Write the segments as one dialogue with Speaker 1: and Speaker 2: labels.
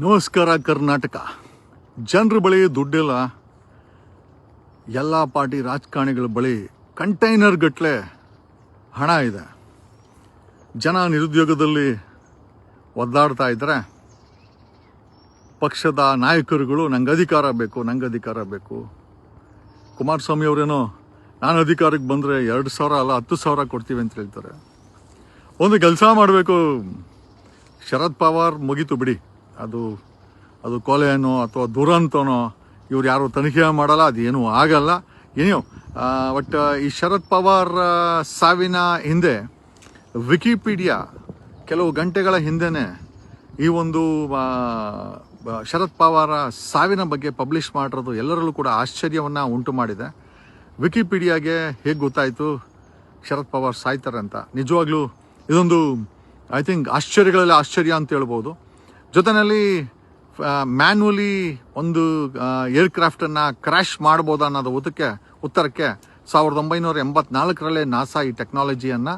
Speaker 1: ನಮಸ್ಕಾರ ಕರ್ನಾಟಕ. ಜನರ ಬಳಿ ದುಡ್ಡಿಲ್ಲ, ಎಲ್ಲ ಪಾರ್ಟಿ ರಾಜಕಾರಣಿಗಳ ಬಳಿ ಕಂಟೈನರ್ ಗಟ್ಟಲೆ ಹಣ ಇದೆ. ಜನ ನಿರುದ್ಯೋಗದಲ್ಲಿ ಒದ್ದಾಡ್ತಾ ಇದ್ದಾರೆ. ಪಕ್ಷದ ನಾಯಕರುಗಳು ನಂಗೆ ಅಧಿಕಾರ ಬೇಕು. ಕುಮಾರಸ್ವಾಮಿ ಅವರೇನೋ ನಾನು ಅಧಿಕಾರಕ್ಕೆ ಬಂದರೆ 2,000 ಅಲ್ಲ 10,000 ಕೊಡ್ತೀವಿ ಅಂತ ಹೇಳ್ತಾರೆ. ಒಂದು ಕೆಲಸ ಮಾಡಬೇಕು. ಶರದ್ ಪವಾರ್ ಮುಗೀತು ಬಿಡಿ, ಅದು ಕೊಲೆನೋ ಅಥವಾ ದುರಂತನೋ ಇವ್ರು ಯಾರು ತನಿಖೆ ಮಾಡಲ್ಲ, ಅದೇನೂ ಆಗಲ್ಲ. ಬಟ್ ಈ ಶರದ್ ಪವಾರ್ ಸಾವಿನ ಹಿಂದೆ ವಿಕಿಪೀಡಿಯಾ ಕೆಲವು ಗಂಟೆಗಳ ಹಿಂದೆನೇ ಈ ಒಂದು ಶರದ್ ಪವಾರ ಸಾವಿನ ಬಗ್ಗೆ ಪಬ್ಲಿಷ್ ಮಾಡಿರೋದು ಎಲ್ಲರಲ್ಲೂ ಕೂಡ ಆಶ್ಚರ್ಯವನ್ನು ಉಂಟು ಮಾಡಿದೆ. ವಿಕಿಪೀಡಿಯಾಗೆ ಹೇಗೆ ಗೊತ್ತಾಯಿತು ಶರದ್ ಪವಾರ್ ಸಾಯ್ತಾರೆ ಅಂತ? ನಿಜವಾಗ್ಲೂ ಇದೊಂದು ಐ ಥಿಂಕ್ ಆಶ್ಚರ್ಯಗಳಲ್ಲಿ ಆಶ್ಚರ್ಯ ಅಂತ ಹೇಳ್ಬೋದು. ಜೊತೆಯಲ್ಲಿ ಮ್ಯಾನ್ಯುವಲಿ ಒಂದು ಏರ್ಕ್ರಾಫ್ಟನ್ನು ಕ್ರ್ಯಾಶ್ ಮಾಡ್ಬೋದಾ ಅನ್ನೋದು ಉತ್ತರಕ್ಕೆ 1984 ನಾಸಾ ಈ ಟೆಕ್ನಾಲಜಿಯನ್ನು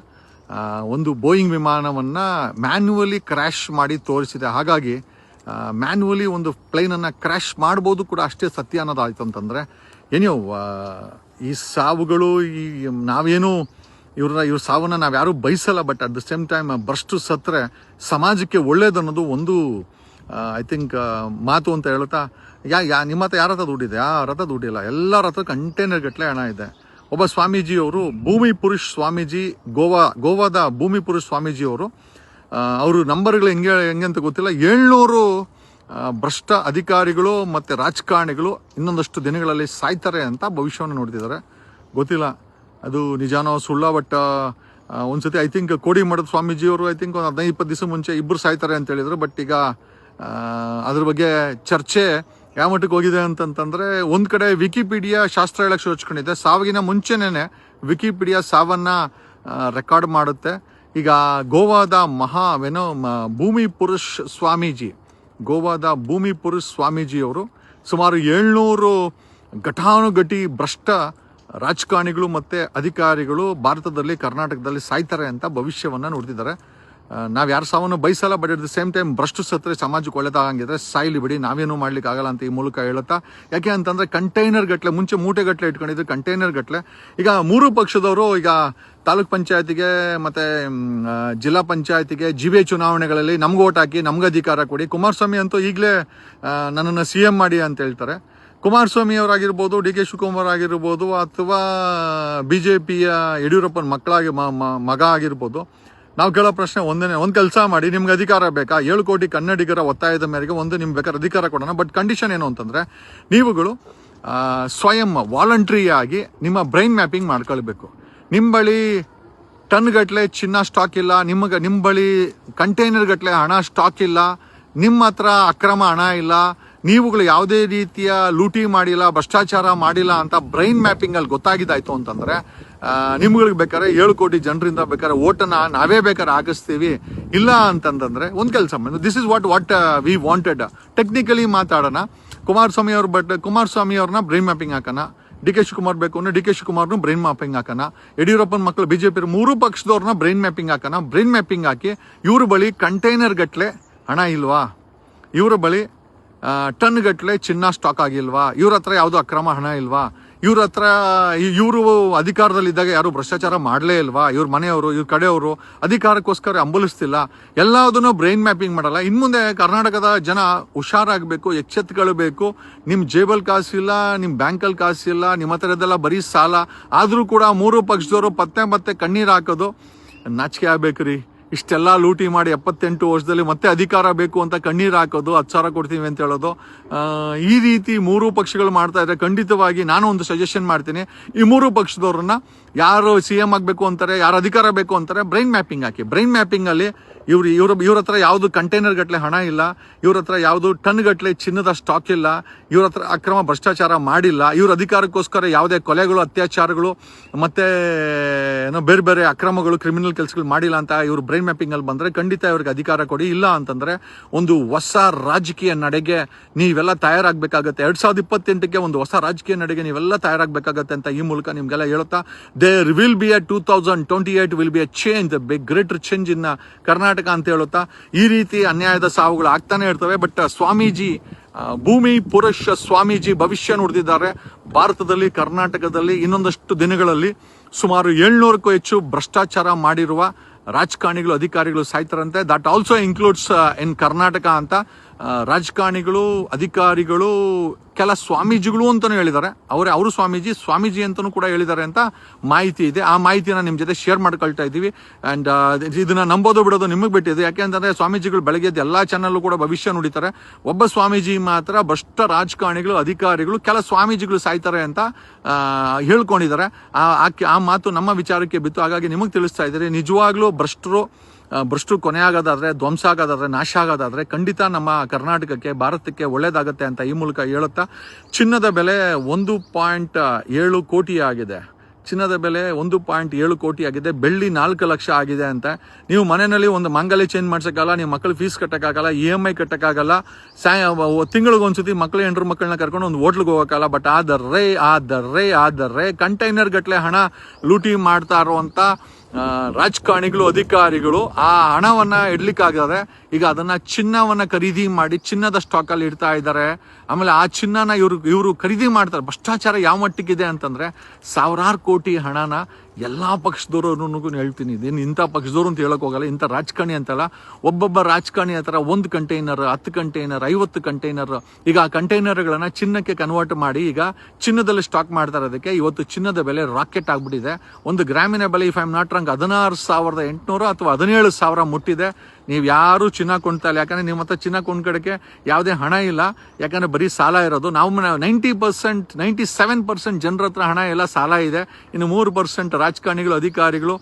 Speaker 1: ಒಂದು ಬೋಯಿಂಗ್ ವಿಮಾನವನ್ನು ಮ್ಯಾನ್ಯುವಲಿ ಕ್ರ್ಯಾಶ್ ಮಾಡಿ ತೋರಿಸಿದೆ. ಹಾಗಾಗಿ ಮ್ಯಾನ್ಯುವಲಿ ಒಂದು ಪ್ಲೇನನ್ನು ಕ್ರ್ಯಾಶ್ ಮಾಡ್ಬೋದು ಕೂಡ, ಅಷ್ಟೇ ಸತ್ಯ ಅನ್ನೋದಾಯಿತು ಅಂತಂದರೆ ಈ ಸಾವುಗಳು ನಾವೇನು ಇವ್ರ ಸಾವನ್ನು ನಾವು ಯಾರೂ ಬಯಸಲ್ಲ. But at the same time ಭ್ರಷ್ಟು ಸತ್ತರೆ ಸಮಾಜಕ್ಕೆ ಒಳ್ಳೇದನ್ನೋದು ಒಂದು ಐ ಥಿಂಕ್ ಮಾತು ಅಂತ ಹೇಳ್ತಾ, ನಿಮ್ಮ ಹತ್ರ ಯಾರ ಹತ್ರ ದುಡ್ಡಿದೆ? ಯಾರ ಹತ್ರ ದುಡ್ಡಿಲ್ಲ, ಎಲ್ಲರ ಹತ್ರ ಕಂಟೈನರ್ ಗಟ್ಟಲೆ ಹಣ ಇದೆ. ಒಬ್ಬ ಸ್ವಾಮೀಜಿಯವರು ಭೂಮಿ ಪುರುಷ್ ಸ್ವಾಮೀಜಿ, ಗೋವಾದ ಭೂಮಿ ಪುರುಷ್ ಸ್ವಾಮೀಜಿಯವರು, ಅವರು ನಂಬರ್ಗಳು ಹೆಂಗೆ ಅಂತ ಗೊತ್ತಿಲ್ಲ, 700 ಭ್ರಷ್ಟ ಅಧಿಕಾರಿಗಳು ಮತ್ತು ರಾಜಕಾರಣಿಗಳು ಇನ್ನೊಂದಷ್ಟು ದಿನಗಳಲ್ಲಿ ಸಾಯ್ತಾರೆ ಅಂತ ಭವಿಷ್ಯವನ್ನು ನೋಡ್ತಿದ್ದಾರೆ. ಗೊತ್ತಿಲ್ಲ ಅದು ನಿಜಾನೋ ಸುಳ್ಳ. ಬಟ್ ಒಂದ್ಸತಿ ಐ ಥಿಂಕ್ ಕೋಡಿಮಠದ ಸ್ವಾಮೀಜಿಯವರು ಐ ಥಿಂಕ್ ಒಂದು 15-20 ದಿವಸ ಮುಂಚೆ ಇಬ್ಬರು ಸಾಯ್ತಾರೆ ಅಂತ ಹೇಳಿದ್ರು. ಬಟ್ ಈಗ ಅದ್ರ ಬಗ್ಗೆ ಚರ್ಚೆ ಯಾವ ಮಟ್ಟಕ್ಕೆ ಹೋಗಿದೆ ಅಂತಂತಂದರೆ, ಒಂದು ಕಡೆ ವಿಕಿಪೀಡಿಯಾ ಶಾಸ್ತ್ರ ಹೇಳಕ್ಕೆ ಶೋಚಿಸ್ಕೊಂಡಿದೆ. ಸಾವಿನ ಮುಂಚೆನೇ ವಿಕಿಪೀಡಿಯಾ ಸಾವನ್ನು ರೆಕಾರ್ಡ್ ಮಾಡುತ್ತೆ. ಈಗ ಗೋವಾದ ಭೂಮಿ ಪುರುಷ್ ಸ್ವಾಮೀಜಿಯವರು ಸುಮಾರು 700 ಘಟಾನುಘಟಿ ಭ್ರಷ್ಟ ರಾಜಕಾರಣಿಗಳು ಮತ್ತು ಅಧಿಕಾರಿಗಳು ಭಾರತದಲ್ಲಿ, ಕರ್ನಾಟಕದಲ್ಲಿ ಸಾಯ್ತಾರೆ ಅಂತ ಭವಿಷ್ಯವನ್ನು ನೋಡ್ತಿದ್ದಾರೆ. ನಾವು ಯಾರು ಸಾವನ್ನು ಬಯಸಲ್ಲ. But at the same time ಭ್ರಷ್ಟು ಸತ್ತರೆ ಸಮಾಜಕ್ಕೆ ಒಳ್ಳೆದಾಗಂಗಿದ್ರೆ ಸಾಯ್ಲಿ ಬಿಡಿ, ನಾವೇನು ಮಾಡ್ಲಿಕ್ಕೆ ಆಗಲ್ಲ ಅಂತ ಈ ಮೂಲಕ ಹೇಳುತ್ತಾ. ಯಾಕೆ ಅಂತಂದರೆ ಕಂಟೈನರ್ ಗಟ್ಟಲೆ, ಮುಂಚೆ ಮೂಟೆ ಗಟ್ಟಲೆ ಇಟ್ಕೊಂಡಿದ್ರು, ಕಂಟೈನರ್ ಗಟ್ಟಲೆ. ಈಗ 3 ಪಕ್ಷದವರು ಈಗ ತಾಲೂಕ್ ಪಂಚಾಯತಿಗೆ ಮತ್ತು ಜಿಲ್ಲಾ ಪಂಚಾಯತಿಗೆ ಜಿವೆ ಚುನಾವಣೆಗಳಲ್ಲಿ ನಮ್ಗೆ ಓಟ್ ಹಾಕಿ ನಮ್ಗೆ ಅಧಿಕಾರ ಕೊಡಿ. ಕುಮಾರಸ್ವಾಮಿ ಅಂತೂ ಈಗಲೇ ನನ್ನನ್ನು CM ಮಾಡಿ ಅಂತ ಹೇಳ್ತಾರೆ. ಕುಮಾರಸ್ವಾಮಿ ಅವರಾಗಿರ್ಬೋದು, ಡಿ ಕೆ ಶಿವಕುಮಾರ್ ಆಗಿರ್ಬೋದು, ಅಥವಾ BJPಯ ಯಡಿಯೂರಪ್ಪನ ಮಗ ಆಗಿರ್ಬೋದು, ನಾವು ಕೇಳೋ ಪ್ರಶ್ನೆ ಒಂದು ಕೆಲಸ ಮಾಡಿ, ನಿಮ್ಗೆ ಅಧಿಕಾರ ಬೇಕಾ? 7 ಕೋಟಿ ಕನ್ನಡಿಗರ ಒತ್ತಾಯದ ಮೇರೆಗೆ ನಿಮ್ಗೆ ಬೇಕಾದ್ರೆ ಅಧಿಕಾರ ಕೊಡೋಣ. ಬಟ್ ಕಂಡೀಷನ್ ಏನು ಅಂತಂದರೆ, ನೀವುಗಳು ಸ್ವಯಂ ವಾಲಂಟ್ರಿಯಾಗಿ ನಿಮ್ಮ ಬ್ರೈನ್ ಮ್ಯಾಪಿಂಗ್ ಮಾಡ್ಕೊಳ್ಬೇಕು. ನಿಮ್ಮ ಬಳಿ ಟನ್ ಗಟ್ಟಲೆ ಚಿನ್ನ ಸ್ಟಾಕ್ ಇಲ್ಲ, ನಿಮ್ಮ ಬಳಿ ಕಂಟೈನರ್ ಗಟ್ಟಲೆ ಹಣ ಸ್ಟಾಕ್ ಇಲ್ಲ, ನಿಮ್ಮ ಹತ್ರ ಅಕ್ರಮ ಹಣ ಇಲ್ಲ, ನೀವುಗಳು ಯಾವುದೇ ರೀತಿಯ ಲೂಟಿ ಮಾಡಿಲ್ಲ, ಭ್ರಷ್ಟಾಚಾರ ಮಾಡಿಲ್ಲ ಅಂತ ಬ್ರೈನ್ ಮ್ಯಾಪಿಂಗಲ್ಲಿ ಗೊತ್ತಾಗಿದ್ದಾಯ್ತು ಅಂತಂದರೆ, ನಿಮ್ಗಳಿಗೆ ಬೇಕಾದ್ರೆ 7 ಕೋಟಿ ಜನರಿಂದ ಬೇಕಾದ್ರೆ ಓಟನ್ನು ನಾವೇ ಬೇಕಾದ್ರೆ ಹಾಕಿಸ್ತೀವಿ. ಇಲ್ಲ ಅಂತಂದ್ರೆ ಒಂದು ಕೆಲಸ ಮಾಡಿ, this is what we wanted. Technically ಮಾತಾಡೋಣ. ಕುಮಾರಸ್ವಾಮಿ ಅವ್ರನ್ನ ಬ್ರೈನ್ ಮ್ಯಾಪಿಂಗ್ ಹಾಕೋಣ. ಡಿ ಕೆ ಶಿವಕುಮಾರ್ ಬೇಕು ಅಂದ್ರೆ ಡಿ ಕೆ ಶಿವಕುಮಾರ್ನು ಬ್ರೈನ್ ಮ್ಯಾಪಿಂಗ್ ಹಾಕೋಣ. ಯಡಿಯೂರಪ್ಪನ ಮಕ್ಕಳು BJP 3 ಪಕ್ಷದವ್ರನ್ನ ಬ್ರೈನ್ ಮ್ಯಾಪಿಂಗ್ ಹಾಕೋಣ. ಬ್ರೈನ್ ಮ್ಯಾಪಿಂಗ್ ಹಾಕಿ, ಇವ್ರ ಬಳಿ ಕಂಟೈನರ್ ಗಟ್ಟಲೆ ಹಣ ಇಲ್ವಾ? ಇವ್ರ ಬಳಿ ಟನ್ ಗಟ್ಟಲೆ ಚಿನ್ನ ಸ್ಟಾಕ್ ಆಗಿಲ್ವಾ? ಇವ್ರ ಹತ್ರ ಯಾವುದು ಅಕ್ರಮ ಹಣ ಇಲ್ವಾ? ಇವರು ಅಧಿಕಾರದಲ್ಲಿದ್ದಾಗ ಯಾರು ಭ್ರಷ್ಟಾಚಾರ ಮಾಡಲೇ ಇಲ್ವಾ? ಇವ್ರ ಮನೆಯವರು, ಇವ್ರ ಕಡೆಯವರು ಅಧಿಕಾರಕ್ಕೋಸ್ಕರ ಅಂಬಲಿಸ್ತಿಲ್ಲ. ಎಲ್ಲದನ್ನು ಬ್ರೈನ್ ಮ್ಯಾಪಿಂಗ್ ಮಾಡಲ್ಲ. ಇನ್ಮುಂದೆ ಕರ್ನಾಟಕದ ಜನ ಹುಷಾರಾಗಬೇಕು, ಎಚ್ಚೆತ್ತುಕೊಳ್ಬೇಕು. ನಿಮ್ಮ ಜೇಬಲ್ ಕಾಸಿಲ್ಲ, ನಿಮ್ಮ ಬ್ಯಾಂಕಲ್ಲಿ ಕಾಸಿಲ್ಲ, ನಿಮ್ಮ ಹತ್ರ ಇದೆಲ್ಲ ಬರೀ ಸಾಲ. ಆದರೂ ಕೂಡ 3 ಪಕ್ಷದವರು ಮತ್ತೆ ಕಣ್ಣೀರು ಹಾಕೋದು ನಾಚಿಕೆ ಆಗ್ಬೇಕ್ರಿ. ಇಷ್ಟೆಲ್ಲ ಲೂಟಿ ಮಾಡಿ 78 ವರ್ಷದಲ್ಲಿ ಮತ್ತೆ ಅಧಿಕಾರ ಬೇಕು ಅಂತ ಕಣ್ಣೀರು ಹಾಕೋದು, 10,000 ಕೊಡ್ತೀವಿ ಅಂತ ಹೇಳೋದು, ಈ ರೀತಿ 3 ಪಕ್ಷಗಳು ಮಾಡ್ತಾ ಇದ್ದಾರೆ. ಖಂಡಿತವಾಗಿ ನಾನು ಒಂದು ಸಜೆಷನ್ ಮಾಡ್ತೀನಿ, ಈ 3 ಪಕ್ಷದವ್ರನ್ನ ಯಾರು CM ಆಗಬೇಕು ಅಂತಾರೆ, ಯಾರು ಅಧಿಕಾರ ಬೇಕು ಅಂತಾರೆ, ಬ್ರೈನ್ ಮ್ಯಾಪಿಂಗ್ ಹಾಕಿ. ಬ್ರೈನ್ ಮ್ಯಾಪಿಂಗಲ್ಲಿ ಇವ್ರ ಹತ್ರ ಯಾವುದು ಕಂಟೈನರ್ ಗಟ್ಟಲೆ ಹಣ ಇಲ್ಲ, ಇವ್ರ ಹತ್ರ ಯಾವುದು ಟನ್ ಗಟ್ಟಲೆ ಚಿನ್ನದ ಸ್ಟಾಕ್ ಇಲ್ಲ, ಇವ್ರ ಹತ್ರ ಅಕ್ರಮ ಭ್ರಷ್ಟಾಚಾರ ಮಾಡಿಲ್ಲ, ಇವ್ರ ಅಧಿಕಾರಕ್ಕೋಸ್ಕರ ಯಾವುದೇ ಕೊಲೆಗಳು, ಅತ್ಯಾಚಾರಗಳು ಮತ್ತೆ ಬೇರೆ ಬೇರೆ ಅಕ್ರಮಗಳು, ಕ್ರಿಮಿನಲ್ ಕೆಲಸಗಳು ಮಾಡಿಲ್ಲ ಅಂತ ಇವರು ಬ್ರೈನ್ ಮ್ಯಾಪಿಂಗಲ್ಲಿ ಬಂದರೆ ಖಂಡಿತ ಇವ್ರಿಗೆ ಅಧಿಕಾರ ಕೊಡಿ. ಇಲ್ಲ ಅಂತಂದರೆ ಒಂದು ಹೊಸ ರಾಜಕೀಯ ನಡೆಗೆ ನೀವೆಲ್ಲ ತಯಾರಾಗಬೇಕಾಗತ್ತೆ. 2028ಕ್ಕೆ ಒಂದು ಹೊಸ ರಾಜಕೀಯ ನಡೆಗೆ ನೀವೆಲ್ಲ ತಯಾರಾಗಬೇಕಾಗತ್ತೆ ಅಂತ ಈ ಮೂಲಕ ನಿಮಗೆಲ್ಲ ಹೇಳುತ್ತಾ, there will be 2028 will be a change, the big greater change in Karnataka. Karnataka ಅಂತ ಹೇಳುತ್ತಾ ಈ ರೀತಿ ಅನ್ಯಾಯದ ಸಾವುಗಳು ಆಗ್ತಾನೆ ಇರ್ತವೆ. ಬಟ್ ಸ್ವಾಮೀಜಿ ಭೂಮಿ ಪುರುಷ ಸ್ವಾಮೀಜಿ ಭವಿಷ್ಯ ನುಡಿದಿದ್ದಾರೆ. ಭಾರತದಲ್ಲಿ ಕರ್ನಾಟಕದಲ್ಲಿ ಇನ್ನೊಂದಷ್ಟು ದಿನಗಳಲ್ಲಿ ಸುಮಾರು 700ಕ್ಕೂ ಹೆಚ್ಚು ಭ್ರಷ್ಟಾಚಾರ ಮಾಡಿರುವ ರಾಜಕಾರಣಿಗಳು ಅಧಿಕಾರಿಗಳು ಸಾಯ್ತಾರಂತೆ. ದಟ್ ಆಲ್ಸೋ ಇನ್ಕ್ಲೂಡ್ಸ್ ಇನ್ ಕರ್ನಾಟಕ ಅಂತ ರಾಜಕಾರಣಿಗಳು ಅಧಿಕಾರಿಗಳು ಕೆಲ ಸ್ವಾಮೀಜಿಗಳು ಅಂತಾನೂ ಹೇಳಿದ್ದಾರೆ. ಅವರು ಸ್ವಾಮೀಜಿ ಅಂತಾನೂ ಕೂಡ ಹೇಳಿದ್ದಾರೆ ಅಂತ ಮಾಹಿತಿ ಇದೆ. ಆ ಮಾಹಿತಿನ ನಿಮ್ಮ ಜೊತೆ ಶೇರ್ ಮಾಡ್ಕೊಳ್ತಾ ಇದ್ದೀವಿ. ಅಂಡ್ ಇದನ್ನ ನಂಬೋದು ಬಿಡೋದು ನಿಮಗೆ ಬಿಟ್ಟಿದೆ. ಯಾಕೆಂತಂದ್ರೆ ಸ್ವಾಮೀಜಿಗಳು ಬೆಳಗ್ಗೆ ಎಲ್ಲಾ ಚಾನಲ್ ಕೂಡ ಭವಿಷ್ಯ ನುಡಿತಾರೆ. ಒಬ್ಬ ಸ್ವಾಮೀಜಿ ಮಾತ್ರ ಭ್ರಷ್ಟ ರಾಜಕಾರಣಿಗಳು ಅಧಿಕಾರಿಗಳು ಕೆಲ ಸ್ವಾಮೀಜಿಗಳು ಸಾಯ್ತಾರೆ ಅಂತ ಹೇಳ್ಕೊಂಡಿದ್ದಾರೆ. ಆ ಮಾತು ನಮ್ಮ ವಿಚಾರಕ್ಕೆ ಬಿತ್ತು. ಹಾಗಾಗಿ ನಿಮಗೆ ತಿಳಿಸ್ತಾ ಇದ್ದಾರೆ. ನಿಜವಾಗ್ಲೂ ಭ್ರಷ್ಟರು ಕೊನೆ ಆಗೋದಾದ್ರೆ, ಧ್ವಂಸ ಆಗೋದಾದ್ರೆ, ನಾಶ ಆಗೋದಾದ್ರೆ ಖಂಡಿತ ನಮ್ಮ ಕರ್ನಾಟಕಕ್ಕೆ ಭಾರತಕ್ಕೆ ಒಳ್ಳೇದಾಗತ್ತೆ ಅಂತ ಈ ಮೂಲಕ ಹೇಳುತ್ತಾ, ಚಿನ್ನದ ಬೆಲೆ 1.7 ಕೋಟಿ ಆಗಿದೆ. ಚಿನ್ನದ ಬೆಲೆ 1.7 ಕೋಟಿ ಆಗಿದೆ. ಬೆಳ್ಳಿ 4 ಲಕ್ಷ ಆಗಿದೆ ಅಂತ. ನೀವು ಮನೆಯಲ್ಲಿ ಒಂದು ಮಾಂಗಲ್ಯ ಚೇಂಜ್ ಮಾಡ್ಸಕ್ಕಾಗಲ್ಲ, ನೀವು ಮಕ್ಕಳು ಫೀಸ್ ಕಟ್ಟಕ್ಕಾಗಲ್ಲ, EMI ಕಟ್ಟಕ್ಕಾಗಲ್ಲ, ತಿಂಗಳಿಗೊಂದ್ಸತಿ ಹೆಂಡ್ರು ಮಕ್ಕಳನ್ನ ಕರ್ಕೊಂಡು ಒಂದು ಹೋಟ್ಲಿಗೆ ಹೋಗಕ್ಕಾಗಲ್ಲ. ಬಟ್ ಆದರೆ ಕಂಟೈನರ್ ಗಟ್ಟಲೆ ಹಣ ಲೂಟಿ ಮಾಡ್ತಾ ಇರುವಂತ ರಾಜಕಾರಣಿಗಳು ಅಧಿಕಾರಿಗಳು ಆ ಹಣವನ್ನ ಇಡ್ಲಿಕ್ಕಾಗದೆ ಈಗ ಅದನ್ನ ಚಿನ್ನವನ್ನ ಖರೀದಿ ಮಾಡಿ ಚಿನ್ನದ ಸ್ಟಾಕ್ ಅಲ್ಲಿ ಇಡ್ತಾ ಇದ್ದಾರೆ. ಆಮೇಲೆ ಆ ಚಿನ್ನನ ಇವರು ಖರೀದಿ ಮಾಡ್ತಾರೆ. ಭ್ರಷ್ಟಾಚಾರ ಯಾವ ಮಟ್ಟಿಗಿದೆ ಅಂತಂದ್ರೆ ಸಾವಿರಾರು ಕೋಟಿ ಹಣನ ಎಲ್ಲಾ ಪಕ್ಷದವ್ರನ್ನು ಹೇಳ್ತೀನಿ. ಇದೇನು ಇಂಥ ಪಕ್ಷದವ್ರು ಅಂತ ಹೇಳಕ್ ಹೋಗಲ್ಲ, ಇಂಥ ರಾಜಕಾರಣಿ ಅಂತಲ್ಲ. ಒಬ್ಬೊಬ್ಬ ರಾಜಕಾರಣಿ ಹತ್ರ 1 ಕಂಟೈನರ್, 10 ಕಂಟೈನರ್, 50 ಕಂಟೈನರ್, ಈಗ ಆ ಕಂಟೈನರ್ಗಳನ್ನ ಚಿನ್ನಕ್ಕೆ ಕನ್ವರ್ಟ್ ಮಾಡಿ ಈಗ ಚಿನ್ನದಲ್ಲಿ ಸ್ಟಾಕ್ ಮಾಡ್ತಾ ಇರೋದಕ್ಕೆ ಇವತ್ತು ಚಿನ್ನದ ಬೆಲೆ ರಾಕೆಟ್ ಆಗ್ಬಿಟ್ಟಿದೆ. ಒಂದು ಗ್ರಾಮಿನ ಬೆಲೆ if I am not wrong 16,800 ಅಥವಾ 17,000 ಮುಟ್ಟಿದೆ. ನೀವು ಯಾರು ಚಿನ್ನ ಕೊಂಡ್ತಾ ಇಲ್ಲ. ಯಾಕಂದ್ರೆ ನಿಮ್ಮ ಹತ್ರ ಚಿನ್ನ ಕೊಂಡ್ಕಡಕ್ಕೆ ಯಾವುದೇ ಹಣ ಇಲ್ಲ. ಯಾಕಂದ್ರೆ ಬರೀ ಸಾಲ ಇರೋದು. ನಾವು 90%, 97% ಜನರ ಹತ್ರ ಹಣ ಎಲ್ಲ ಸಾಲ ಇದೆ. ಇನ್ನು 3% ರಾಜಕಾರಣಿಗಳು ಅಧಿಕಾರಿಗಳು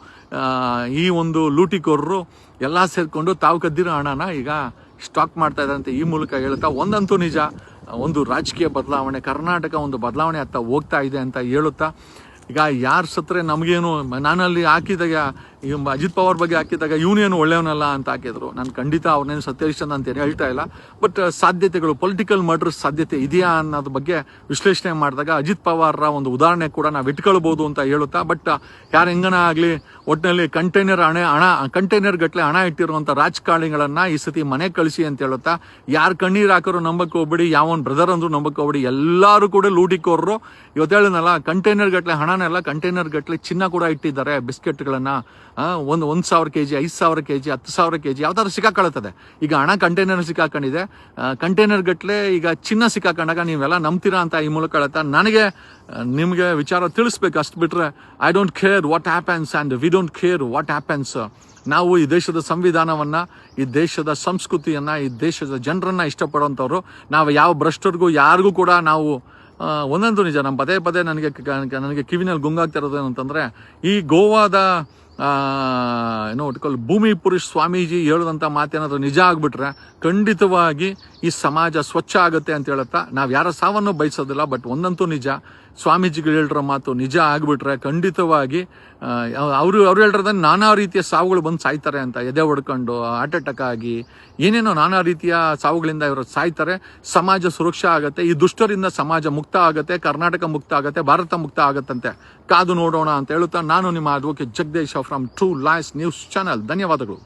Speaker 1: ಈ ಒಂದು ಲೂಟಿಕೋರರು ಎಲ್ಲ ಸೇರ್ಕೊಂಡು ತಾವು ಕದ್ದಿರೋ ಹಣನ ಈಗ ಸ್ಟಾಕ್ ಮಾಡ್ತಾ ಇದ್ದಾರೆ ಅಂತ ಈ ಮೂಲಕ ಹೇಳ್ತಾ, ಒಂದಂತೂ ನಿಜ, ಒಂದು ರಾಜಕೀಯ ಬದಲಾವಣೆ, ಕರ್ನಾಟಕ ಒಂದು ಬದಲಾವಣೆ ಅತ್ತ ಹೋಗ್ತಾ ಇದೆ ಅಂತ ಹೇಳುತ್ತಾ, ಈಗ ಯಾರು ಸತ್ರೆ ನಮಗೇನು, ನಾನಲ್ಲಿ ಹಾಕಿದಾಗ ಅಜಿತ್ ಪವಾರ್ ಬಗ್ಗೆ ಹಾಕಿದಾಗ ಇವನೇನು ಒಳ್ಳೆಯವನಲ್ಲ ಅಂತ ಹಾಕಿದ್ರು. ನಾನು ಖಂಡಿತ ಅವ್ರನ್ನೇನು ಸತ್ಯರಿಷ್ಟ ಅಂತ ಹೇಳ್ತಾ ಇಲ್ಲ. ಬಟ್ ಸಾಧ್ಯತೆಗಳು, ಪೊಲಿಟಿಕಲ್ ಮರ್ಡರ್ ಸಾಧ್ಯತೆ ಇದೆಯಾ ಅನ್ನೋದ್ರ ಬಗ್ಗೆ ವಿಶ್ಲೇಷಣೆ ಮಾಡಿದಾಗ ಅಜಿತ್ ಪವಾರ್ರ ಒಂದು ಉದಾಹರಣೆ ಕೂಡ ನಾವು ಇಟ್ಕೊಳ್ಬಹುದು ಅಂತ ಹೇಳುತ್ತಾ, ಬಟ್ ಯಾರು ಹೆಂಗನ ಆಗಲಿ ಒಟ್ಟಿನಲ್ಲಿ ಕಂಟೈನರ್ ಗಟ್ಟಲೆ ಹಣ ಇಟ್ಟಿರುವಂಥ ರಾಜಕಾರಣಿಗಳನ್ನ ಈ ಸತಿ ಮನೆ ಕಳಿಸಿ ಅಂತ ಹೇಳುತ್ತಾ, ಯಾರು ಕಣ್ಣೀರು ಹಾಕೋರು ನಂಬಕ್ಕೆ ಹೋಗ್ಬಿಡಿ, ಯಾವನ್ ಬ್ರದರ್ ಅಂದ್ರು ನಂಬಕ್ಕೆ ಹೋಗ್ಬಿಡಿ, ಎಲ್ಲರೂ ಕೂಡ ಲೂಟಿಕೋರರು. ಇವತ್ತು ಹೇಳನಲ್ಲ, ಕಂಟೈನರ್ ಗಟ್ಟಲೆ ಹಣನೆಲ್ಲ ಕಂಟೈನರ್ ಗಟ್ಟಲೆ ಚಿನ್ನ ಕೂಡ ಇಟ್ಟಿದ್ದಾರೆ. ಬಿಸ್ಕೆಟ್ಗಳನ್ನ 1,000 kg, 5,000 kg, 10,000 kg ಯಾವ್ದಾದ್ರು ಸಿಕ್ಕಾಕೊಳ್ಳುತ್ತದೆ. ಈಗ ಹಣ ಕಂಟೈನರ್ ಸಿಕ್ಕಾಕೊಂಡಿದೆ. ಕಂಟೈನರ್ ಗಟ್ಟಲೆ ಈಗ ಚಿನ್ನ ಸಿಕ್ಕಾಕೊಂಡಾಗ ನೀವೆಲ್ಲ ನಂಬ್ತೀರಾ ಅಂತ ಈ ಮೂಲಕ ಹೇಳುತ್ತಾ, ನನಗೆ ನಿಮಗೆ ವಿಚಾರ ತಿಳಿಸ್ಬೇಕು. ಅಷ್ಟು ಬಿಟ್ರೆ I don't care what happens and we don't care what happens. ನಾವು ಈ ದೇಶದ ಸಂವಿಧಾನವನ್ನ, ಈ ದೇಶದ ಸಂಸ್ಕೃತಿಯನ್ನ, ಈ ದೇಶದ ಜನರನ್ನ ಇಷ್ಟಪಡುವಂಥವ್ರು. ನಾವು ಯಾವ ಭ್ರಷ್ಟರಿಗೂ ಯಾರಿಗೂ ಕೂಡ ನಾವು ಒಂದಂತೂ ನಿಜ, ನಮ್ಮ ಪದೇ ನನಗೆ ಕಿವಿನಲ್ಲಿ ಗುಂಗಾಗ್ತಾ ಇರೋದು ಏನಂತಂದ್ರೆ, ಈ ಗೋವಾದ ಭೂಮಿ ಪುರುಷ್ ಸ್ವಾಮೀಜಿ ಹೇಳಿದಂಥ ಮಾತೇನಾದ್ರೂ ನಿಜ ಆಗ್ಬಿಟ್ರೆ ಖಂಡಿತವಾಗಿ ಈ ಸಮಾಜ ಸ್ವಚ್ಛ ಆಗುತ್ತೆ ಅಂತ ಹೇಳುತ್ತಾ, ನಾವು ಯಾರ ಸಾವನ್ನು ಬಯಸೋದಿಲ್ಲ. ಬಟ್ ಒಂದಂತೂ ನಿಜ, ಸ್ವಾಮೀಜಿಗಳು ಹೇಳಿರೋ ಮಾತು ನಿಜ ಆಗ್ಬಿಟ್ರೆ ಖಂಡಿತವಾಗಿ ಅವರು ಹೇಳಿರೋದ್ರೆ ನಾನಾ ರೀತಿಯ ಸಾವುಗಳು ಬಂದು ಸಾಯ್ತಾರೆ ಅಂತ. ಎದೆ ಹೊಡ್ಕೊಂಡು, ಹಾರ್ಟ್ ಅಟ್ಯಾಕ್ ಆಗಿ, ಏನೇನೋ ನಾನಾ ರೀತಿಯ ಸಾವುಗಳಿಂದ ಇವರು ಸಾಯ್ತಾರೆ. ಸಮಾಜ ಸುರಕ್ಷಾ ಆಗುತ್ತೆ. ಈ ದುಷ್ಟರಿಂದ ಸಮಾಜ ಮುಕ್ತ ಆಗುತ್ತೆ, ಕರ್ನಾಟಕ ಮುಕ್ತ ಆಗುತ್ತೆ, ಭಾರತ ಮುಕ್ತ ಆಗುತ್ತಂತೆ. ಕಾದು ನೋಡೋಣ ಅಂತ ಹೇಳುತ್ತಾ, ನಾನು ನಿಮ್ಮ advocate Jagadish from true lies news channel. ಧನ್ಯವಾದಗಳು.